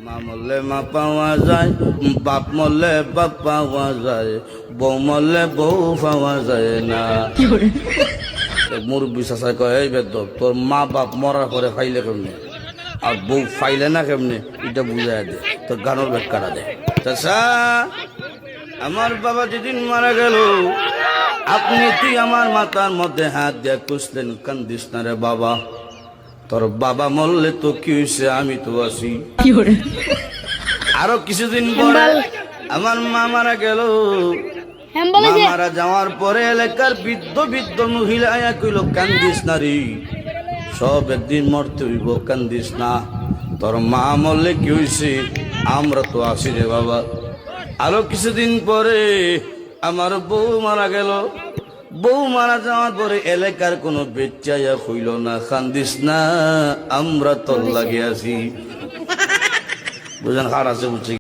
মা মরলে মা পাওয়া যায়, বাপ মরলে বাপ পাওয়া যায়, বউ মরলে বউ পাওয়া যায় না। মুরব্বী চাষা কয়, এই বেদব, তোর মা বাপ মরার পরে ফাইলে কেমনে আর বউ ফাইলে না কেমনে, এটা বুঝাই দে, তোর গানোর ব্যাখ্যাটা দে। চাষা, আমার বাবা যেদিন মারা গেল, আপনি তুই আমার মাথার মধ্যে হাত দিয়ে কুসলেন, কান্দিস না রে বাবা, তোর বাবা মরলে তো কি হয়েছে, আমি তো আছি। আরো কিছুদিন পরে আমার মা মারা গেল। মা মারা যাওয়ার পরে এলাকার বৃদ্ধ বৃদ্ধ মহিলা আয়া কইল, কান্দিস না রে, সব একদিন মরতে হইব, কান্দিস না, তোর মা মরলে কি হয়েছে, আমরা তো আছি রে বাবা। আরো কিছুদিন পরে আমার বউ মারা গেল। বউ মারা যাওয়ার পরে এলাকার কোনো বেচাইয়া হইল না, কান্দিস না, আমরা তোর লাগে আছি। বুঝেন, হার আছে বুঝছি।